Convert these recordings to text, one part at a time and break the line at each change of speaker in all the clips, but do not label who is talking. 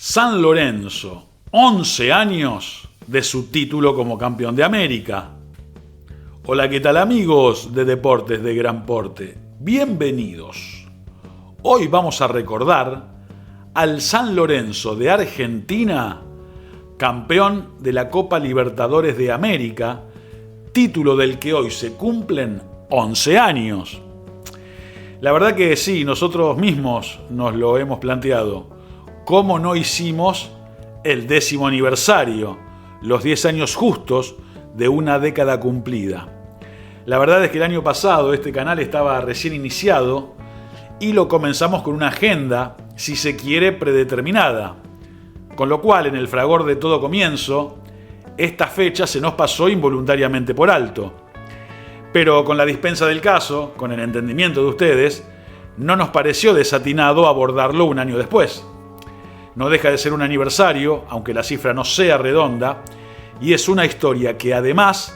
San Lorenzo, 11 años de su título como campeón de América. Hola, ¿qué tal amigos de Deportes de Gran Porte? Bienvenidos. Hoy vamos a recordar al San Lorenzo de Argentina, campeón de la Copa Libertadores de América, título del que hoy se cumplen 11 años. La verdad que sí, nosotros mismos nos lo hemos planteado. ¿Cómo no hicimos el 10º aniversario, los 10 años justos de una década cumplida? La verdad es que el año pasado este canal estaba recién iniciado y lo comenzamos con una agenda, si se quiere, predeterminada. Con lo cual, en el fragor de todo comienzo, esta fecha se nos pasó involuntariamente por alto. Pero con la dispensa del caso, con el entendimiento de ustedes, no nos pareció desatinado abordarlo un año después. No deja de ser un aniversario, aunque la cifra no sea redonda, y es una historia que además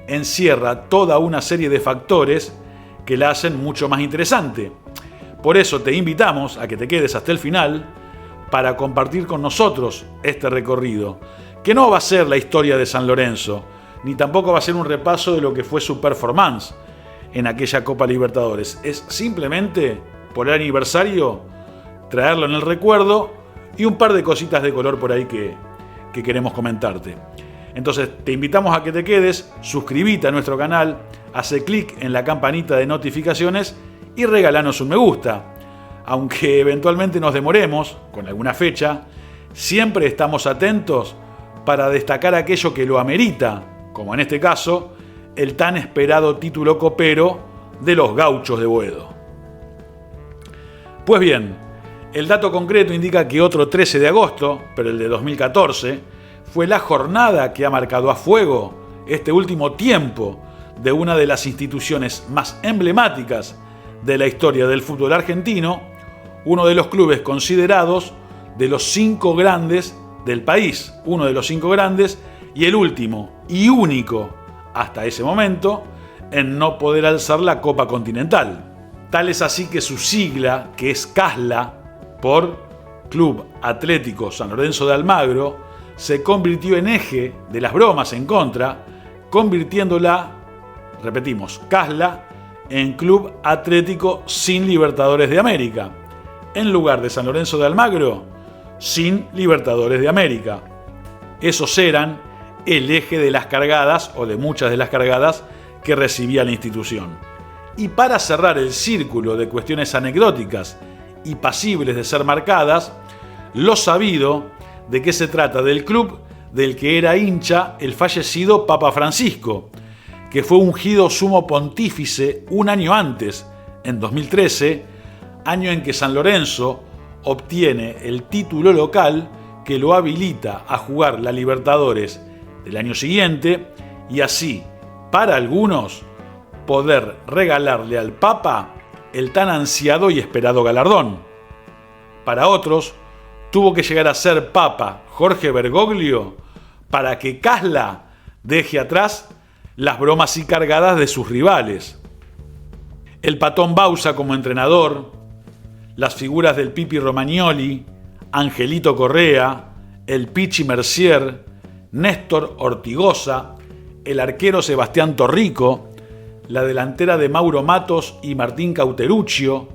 encierra toda una serie de factores que la hacen mucho más interesante. Por eso te invitamos a que te quedes hasta el final para compartir con nosotros este recorrido, que no va a ser la historia de San Lorenzo, ni tampoco va a ser un repaso de lo que fue su performance en aquella Copa Libertadores. Es simplemente, por el aniversario, traerlo en el recuerdo y un par de cositas de color por ahí que queremos comentarte. Entonces te invitamos a que te quedes, suscríbete a nuestro canal, hace clic en la campanita de notificaciones y regalanos un me gusta. Aunque eventualmente nos demoremos con alguna fecha, siempre estamos atentos para destacar aquello que lo amerita, como en este caso, el tan esperado título copero de los Gauchos de Boedo. Pues bien, el dato concreto indica que otro 13 de agosto, pero el de 2014, fue la jornada que ha marcado a fuego este último tiempo de una de las instituciones más emblemáticas de la historia del fútbol argentino, uno de los clubes considerados de los 5 grandes del país, uno de los 5 grandes y el último y único hasta ese momento en no poder alzar la Copa Continental. Tal es así que su sigla, que es CASLA, por Club Atlético San Lorenzo de Almagro, se convirtió en eje de las bromas en contra, convirtiéndola, repetimos, CASLA, en Club Atlético sin Libertadores de América. En lugar de San Lorenzo de Almagro, sin Libertadores de América. Esos eran el eje de las cargadas, o de muchas de las cargadas, que recibía la institución. Y para cerrar el círculo de cuestiones anecdóticas y pasibles de ser marcadas, lo sabido de que se trata del club del que era hincha el fallecido Papa Francisco, que fue ungido sumo pontífice un año antes, en 2013, año en que San Lorenzo obtiene el título local que lo habilita a jugar la Libertadores del año siguiente y así, para algunos, poder regalarle al Papa el tan ansiado y esperado galardón. Para otros, tuvo que llegar a ser Papa Jorge Bergoglio para que CASLA deje atrás las bromas y cargadas de sus rivales. El Patón Bausa como entrenador, las figuras del Pipi Romagnoli, Angelito Correa, el Pichi Mercier, Néstor Ortigosa, el arquero Sebastián Torrico, la delantera de Mauro Matos y Martín Cauteruccio,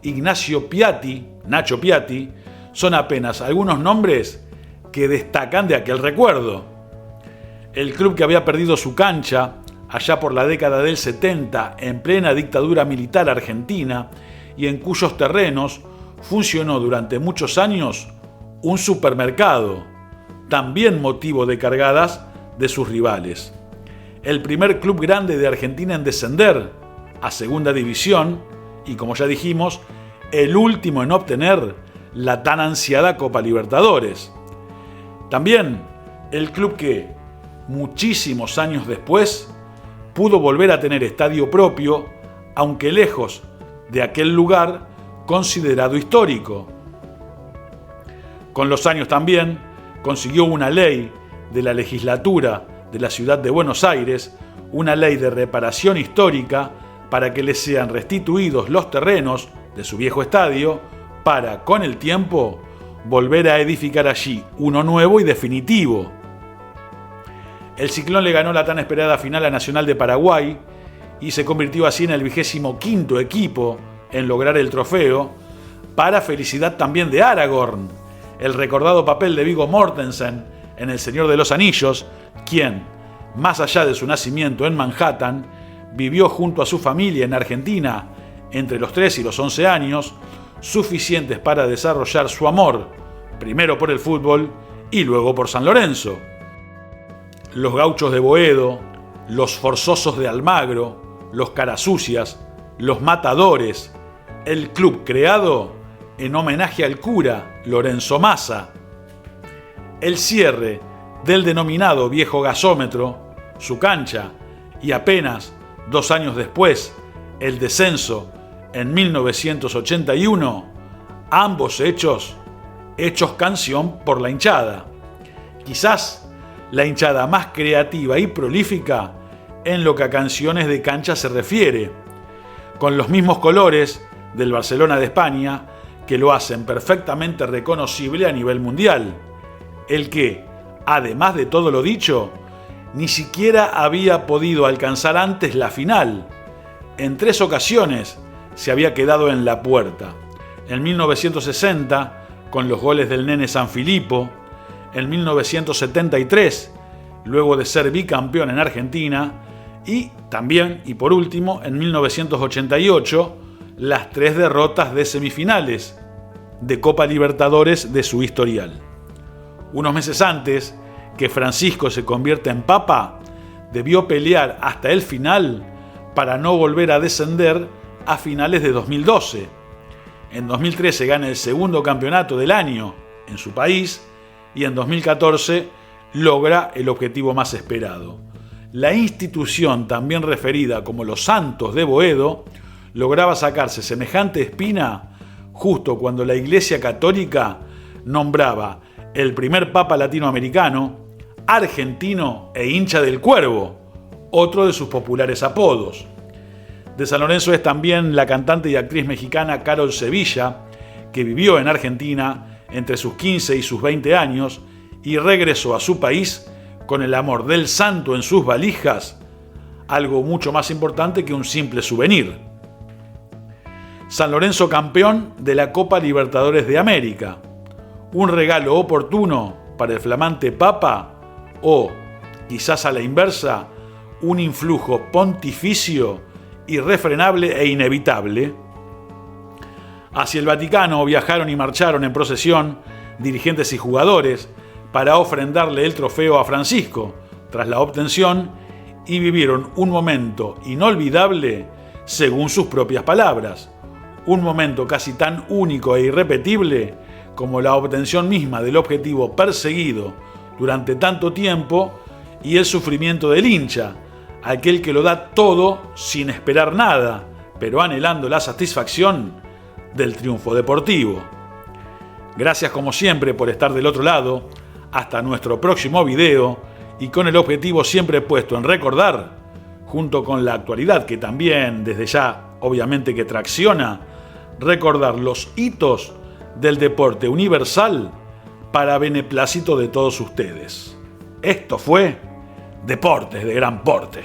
Ignacio Piatti, Nacho Piatti, son apenas algunos nombres que destacan de aquel recuerdo. El club que había perdido su cancha allá por la década del 70 en plena dictadura militar argentina y en cuyos terrenos funcionó durante muchos años un supermercado, también motivo de cargadas de sus rivales. El primer club grande de Argentina en descender a Segunda División y, como ya dijimos, el último en obtener la tan ansiada Copa Libertadores. También el club que, muchísimos años después, pudo volver a tener estadio propio, aunque lejos de aquel lugar considerado histórico. Con los años también consiguió una ley de la legislatura de la ciudad de Buenos Aires, una ley de reparación histórica para que le sean restituidos los terrenos de su viejo estadio para, con el tiempo, volver a edificar allí uno nuevo y definitivo. El Ciclón le ganó la tan esperada final a Nacional de Paraguay y se convirtió así en el 25º equipo en lograr el trofeo, para felicidad también de Aragorn, el recordado papel de Viggo Mortensen en El Señor de los Anillos, quien, más allá de su nacimiento en Manhattan, vivió junto a su familia en Argentina entre los 3 y los 11 años, suficientes para desarrollar su amor, primero por el fútbol y luego por San Lorenzo. Los Gauchos de Boedo, los Forzosos de Almagro, los Carasucias, los Matadores, el club creado en homenaje al cura Lorenzo Massa. El cierre del denominado viejo gasómetro, su cancha, y apenas 2 años después, el descenso en 1981, ambos hechos canción por la hinchada. Quizás la hinchada más creativa y prolífica en lo que a canciones de cancha se refiere, con los mismos colores del Barcelona de España que lo hacen perfectamente reconocible a nivel mundial, el que, además de todo lo dicho, ni siquiera había podido alcanzar antes la final. En 3 ocasiones se había quedado en la puerta. En 1960, con los goles del Nene Sanfilippo. En 1973, luego de ser bicampeón en Argentina. Y también, y por último, en 1988, las 3 derrotas de semifinales de Copa Libertadores de su historial. Unos meses antes que Francisco se convierta en papa, debió pelear hasta el final para no volver a descender a finales de 2012. En 2013 gana el segundo campeonato del año en su país y en 2014 logra el objetivo más esperado. La institución, también referida como los Santos de Boedo, lograba sacarse semejante espina justo cuando la Iglesia Católica nombraba el primer papa latinoamericano, argentino e hincha del Cuervo, otro de sus populares apodos. De San Lorenzo es también la cantante y actriz mexicana Carol Sevilla, que vivió en Argentina entre sus 15 y sus 20 años y regresó a su país con el amor del santo en sus valijas, algo mucho más importante que un simple souvenir. San Lorenzo campeón de la Copa Libertadores de América, un regalo oportuno para el flamante Papa o, quizás a la inversa, un influjo pontificio irrefrenable e inevitable. Hacia el Vaticano viajaron y marcharon en procesión dirigentes y jugadores para ofrendarle el trofeo a Francisco tras la obtención y vivieron un momento inolvidable según sus propias palabras, un momento casi tan único e irrepetible como la obtención misma del objetivo perseguido durante tanto tiempo y el sufrimiento del hincha, aquel que lo da todo sin esperar nada, pero anhelando la satisfacción del triunfo deportivo. Gracias como siempre por estar del otro lado. Hasta nuestro próximo video y con el objetivo siempre puesto en recordar, junto con la actualidad que también desde ya obviamente que tracciona, recordar los hitos del deporte universal para beneplácito de todos ustedes. Esto fue Deportes de Gran Porte.